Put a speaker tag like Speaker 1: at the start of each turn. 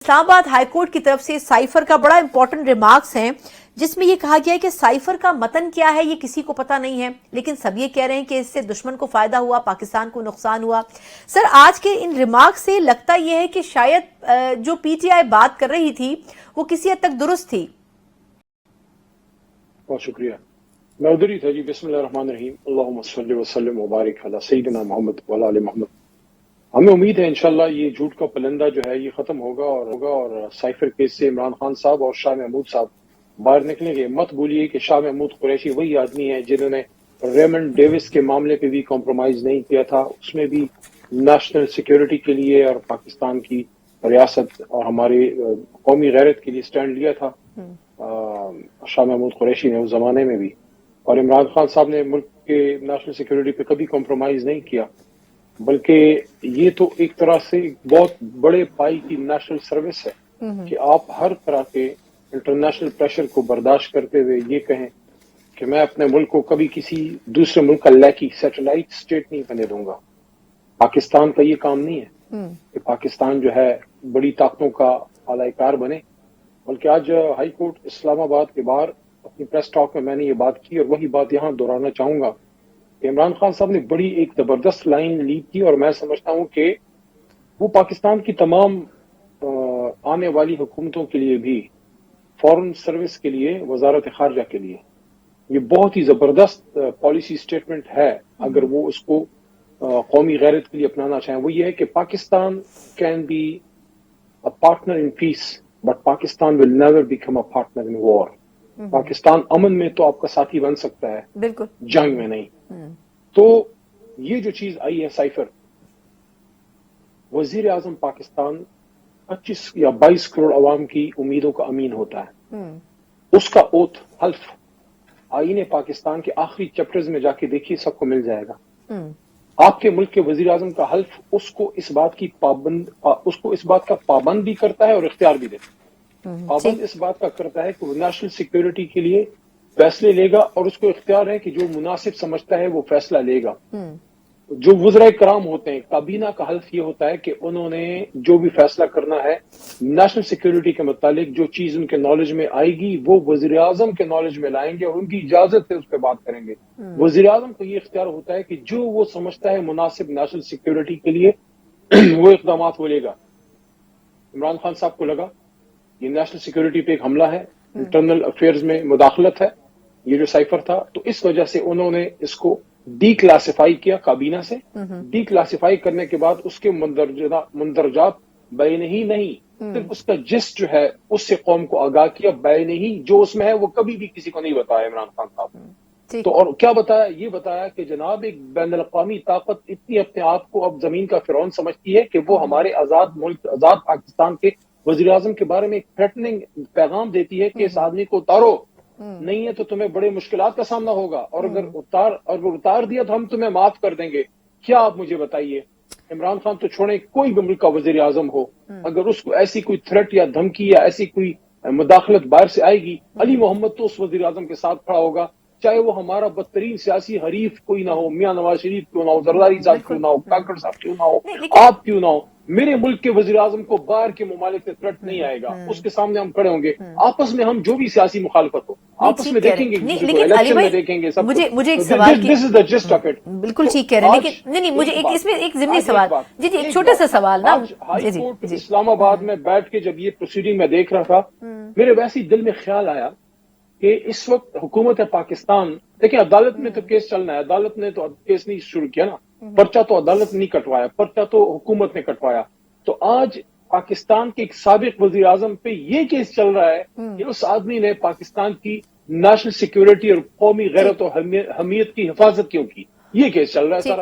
Speaker 1: Islamabad high court की तरफ से साइफर का बड़ा इंपॉर्टेंट रिमार्क्स हैं जिसमें ये कहा गया है कि साइफर का मतन क्या है ये किसी को पता नहीं है, लेकिन सब ये कह रहे हैं कि इससे दुश्मन को फायदा हुआ, पाकिस्तान को नुकसान हुआ। सर, आज के इन रिमार्क्स से लगता ये है कि शायद जो पीटीआई बात कर रही थी वो किसी हद तक दुरुस्त थी।
Speaker 2: बहुत शुक्रिया। मैं उधर ही था जी। बिस्मिल्लाहिर्रहमानिर्रहीम। अल्लाहुम्मा सल्लि व सल्लिम व बारिक अला सय्यिदिना मोहम्मद व अला आलि मोहम्मद। हमें उम्मीद है इंशाल्लाह ये झूठ का पलंदा जो है ये खत्म होगा और साइफर केस से इमरान खान साहब और शाह महमूद साहब बाहर निकलेंगे। मत भूलिए कि शाह महमूद कुरैशी वही आदमी है जिन्होंने रेमंड डेविस के मामले पे भी कॉम्प्रोमाइज नहीं किया था, उसमें भी नेशनल सिक्योरिटी के लिए और पाकिस्तान की रियासत और हमारे कौमी गैरत के लिए स्टैंड लिया था शाह महमूद कुरैशी ने उस जमाने में भी। और इमरान खान साहब ने मुल्क के नेशनल सिक्योरिटी पे कभी कॉम्प्रोमाइज नहीं किया, बल्कि ये तो एक तरह से बहुत बड़े पाई की नेशनल सर्विस है कि आप हर तरह के इंटरनेशनल प्रेशर को बर्दाश्त करते हुए ये कहें कि मैं अपने मुल्क को कभी किसी दूसरे मुल्क का लैकी सैटेलाइट स्टेट नहीं बने दूंगा। पाकिस्तान का ये काम नहीं है कि पाकिस्तान जो है बड़ी ताकतों का आलाकार बने, बल्कि आज हाई कोर्ट इस्लामाबाद के बाहर अपनी प्रेस टॉक में मैंने ये बात की और वही बात यहाँ दोहराना चाहूंगा। इमरान खान साहब ने बड़ी एक जबरदस्त लाइन ली थी और मैं समझता हूं कि वो पाकिस्तान की तमाम आने वाली हुकूमतों के लिए भी, फॉरेन सर्विस के लिए, वजारत खारजा के लिए ये बहुत ही जबरदस्त पॉलिसी स्टेटमेंट है अगर वो उसको कौमी गैरत के लिए अपनाना चाहें। वो ये है कि Pakistan can be a partner in peace but Pakistan will never become a partner in war. Pakistan अमन में तो आपका साथी बन सकता है,
Speaker 1: बिल्कुल,
Speaker 2: जंग में नहीं। तो ये जो चीज आई है साइफर, वजीर आजम पाकिस्तान 25 या 22 करोड़ अवाम की उम्मीदों का अमीन होता है। उसका ओथ हल्फ आईने पाकिस्तान के आखिरी चैप्टर्स में जाके देखिए, सबको मिल जाएगा। आपके मुल्क के वजीर आजम का हल्फ उसको इस बात का पाबंद भी करता है और इख्तियार भी देता है। पाबंद इस बात का करता है कि वो नेशनल सिक्योरिटी के लिए फैसले लेगा और उसको इख्तियार है कि जो मुनासिब समझता है वो फैसला लेगा। जो वज़राए कराम होते हैं, काबीना का हल्फ ये होता है कि उन्होंने जो भी फैसला करना है नेशनल सिक्योरिटी के मुतालिक, जो चीज उनके नॉलेज में आएगी वो वज़ीर आज़म के नॉलेज में लाएंगे और उनकी इजाजत से उस पर बात करेंगे। वज़ीर आज़म को ये इख्तियार होता है कि जो वो समझता है मुनासिब नेशनल सिक्योरिटी के लिए वो इक़दाम वो लेगा। इमरान खान साहब को लगा ये नेशनल सिक्योरिटी पे एक हमला है, इंटरनल अफेयर्स में मुदाखलत है, ये जो साइफर था, तो इस वजह से उन्होंने इसको डी क्लासिफाई किया काबीना से। डी क्लासिफाई करने के बाद उसके मंदरजात बैन ही नहीं, सिर्फ उसका जिस्ट जो है उससे कौम को आगाह किया। बैन ही जो उसमें है वो कभी भी किसी को नहीं बताया इमरान खान साहब। तो और क्या बताया? ये बताया कि जनाब एक बैनुल अक़वामी ताकत इतनी अपने आप को अब जमीन का फिरौन समझती है कि वो हमारे आजाद मुल्क, आजाद पाकिस्तान के वज़ीर आज़म के बारे में एक थ्रेटनिंग पैगाम देती है कि इस आदमी को उतारो, नहीं है तो तुम्हें बड़े मुश्किलात का सामना होगा, और अगर उतार दिया तो हम तुम्हें माफ कर देंगे। क्या आप मुझे बताइए, इमरान खान तो छोड़े, कोई भी मुल्क का वज़ीर आज़म हो, अगर उसको ऐसी कोई थ्रेट या धमकी या ऐसी कोई मुदाखलत बाहर से आएगी, अली मोहम्मद तो उस वज़ीर आज़म के साथ खड़ा होगा, चाहे वो हमारा बदतरीन सियासी हरीफ कोई ना हो, मियां नवाज शरीफ क्यों ना हो, जरदारी साहब क्यों ना हो, काकड़ साहब क्यों ना हो, आप क्यों ना हो। मेरे मुल्क के वज़ीर आज़म को बाहर के मुमालिक से थ्रेट नहीं आएगा, उसके सामने हम खड़े होंगे। आपस में हम जो भी सियासी मुखालफत हो आपस में देखेंगे,
Speaker 1: लेकिन अली भाई
Speaker 2: देखेंगे सब।
Speaker 1: मुझे एक सवाल,
Speaker 2: this is the gist of it.
Speaker 1: बिल्कुल ठीक कह रहे हैं, लेकिन नहीं मुझे इसमें एक ज़िमनी सवाल, जी एक छोटा सा सवाल ना।
Speaker 2: हाई कोर्ट इस्लामाबाद में बैठ के जब ये प्रोसीडिंग में देख रहा था, मेरे वैसे ही दिल में ख्याल आया कि इस वक्त हुकूमत पाकिस्तान, देखिए अदालत में तो केस चलना है, अदालत ने तो केस नहीं शुरू किया ना, पर्चा तो अदालत ने नहीं कटवाया, पर्चा तो हुकूमत ने कटवाया। तो आज पाकिस्तान के एक साबिक वज़ीर आज़म पे ये केस चल रहा है कि उस आदमी ने पाकिस्तान की नेशनल सिक्योरिटी और कौमी गैरत और हमीयत की हिफाजत क्यों की, ये केस चल रहा है सारा।